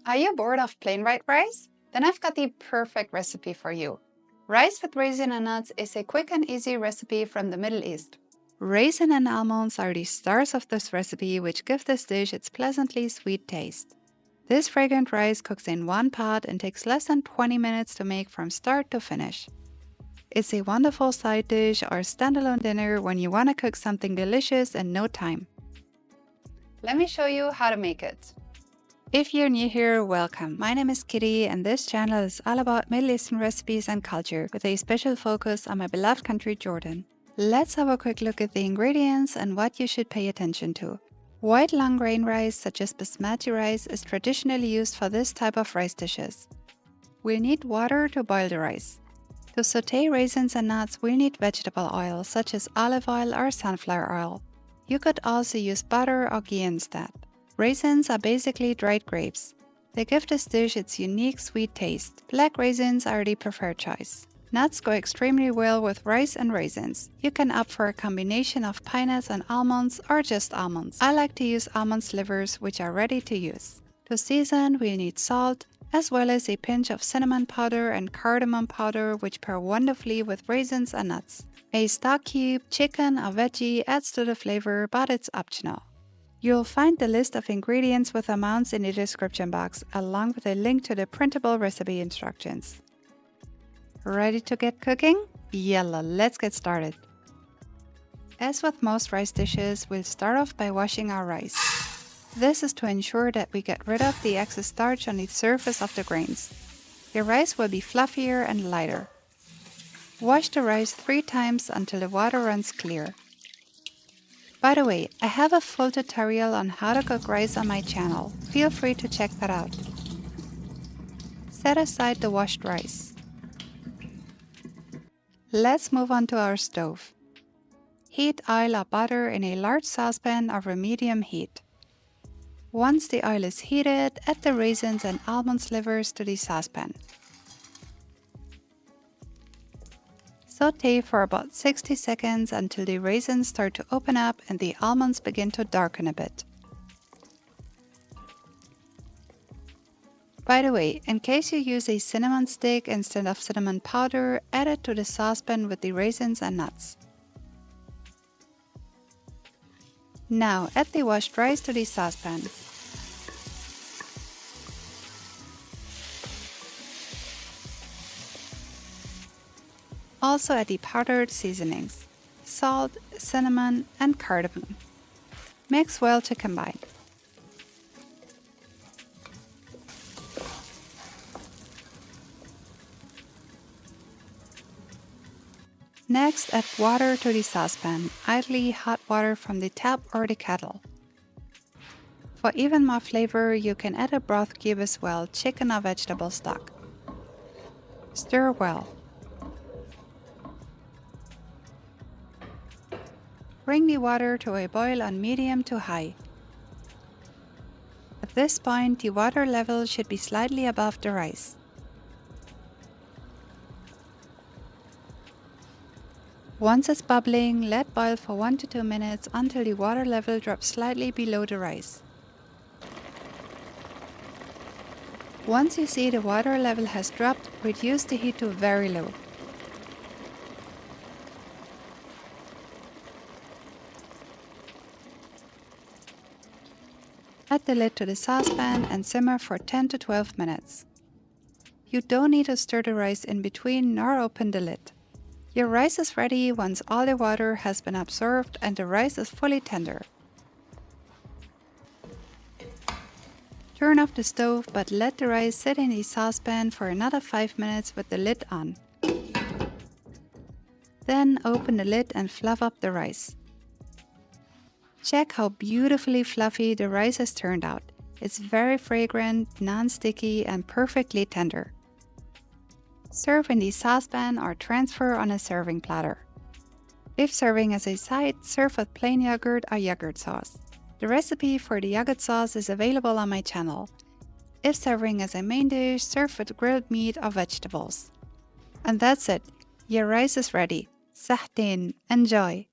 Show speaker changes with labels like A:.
A: Are you bored of plain white rice? Then I've got the perfect recipe for you. Rice with raisin and nuts is a quick and easy recipe from the Middle East. Raisin and almonds are the stars of this recipe, which give this dish its pleasantly sweet taste. This fragrant rice cooks in one pot and takes less than 20 minutes to make from start to finish. It's a wonderful side dish or standalone dinner when you want to cook something delicious in no time. Let me show you how to make it. If you're new here, welcome. My name is Kitty and this channel is all about Middle Eastern recipes and culture with a special focus on my beloved country, Jordan. Let's have a quick look at the ingredients and what you should pay attention to. White long grain rice such as basmati rice is traditionally used for this type of rice dishes. We'll need water to boil the rice. To saute raisins and nuts, we'll need vegetable oil such as olive oil or sunflower oil. You could also use butter or ghee instead. Raisins are basically dried grapes. They give this dish its unique sweet taste. Black raisins are the preferred choice. Nuts go extremely well with rice and raisins. You can opt for a combination of pine nuts and almonds or just almonds. I like to use almond slivers, which are ready to use. To season, we'll need salt, as well as a pinch of cinnamon powder and cardamom powder, which pair wonderfully with raisins and nuts. A stock cube, chicken or veggie adds to the flavor, but it's optional. You'll find the list of ingredients with amounts in the description box, along with a link to the printable recipe instructions. Ready to get cooking? Yalla, let's get started. As with most rice dishes, we'll start off by washing our rice. This is to ensure that we get rid of the excess starch on the surface of the grains. Your rice will be fluffier and lighter. Wash the rice 3 times until the water runs clear. By the way, I have a full tutorial on how to cook rice on my channel. Feel free to check that out. Set aside the washed rice. Let's move on to our stove. Heat oil or butter in a large saucepan over medium heat. Once the oil is heated, add the raisins and almond slivers to the saucepan. Sauté for about 60 seconds until the raisins start to open up and the almonds begin to darken a bit. By the way, in case you use a cinnamon stick instead of cinnamon powder, add it to the saucepan with the raisins and nuts. Now add the washed rice to the saucepan. Also add the powdered seasonings, salt, cinnamon, and cardamom. Mix well to combine. Next, add water to the saucepan, ideally hot water from the tap or the kettle. For even more flavor, you can add a broth cube as well, chicken or vegetable stock. Stir well. Bring the water to a boil on medium to high. At this point, the water level should be slightly above the rice. Once it's bubbling, let boil for 1 to 2 minutes until the water level drops slightly below the rice. Once you see the water level has dropped, reduce the heat to very low. Add the lid to the saucepan and simmer for 10 to 12 minutes. You don't need to stir the rice in between nor open the lid. Your rice is ready once all the water has been absorbed and the rice is fully tender. Turn off the stove, but let the rice sit in the saucepan for another 5 minutes with the lid on. Then open the lid and fluff up the rice. Check how beautifully fluffy the rice has turned out. It's very fragrant, non-sticky, and perfectly tender. Serve in the saucepan or transfer on a serving platter. If serving as a side, serve with plain yogurt or yogurt sauce. The recipe for the yogurt sauce is available on my channel. If serving as a main dish, serve with grilled meat or vegetables. And that's it. Your rice is ready. Sahtin. Enjoy!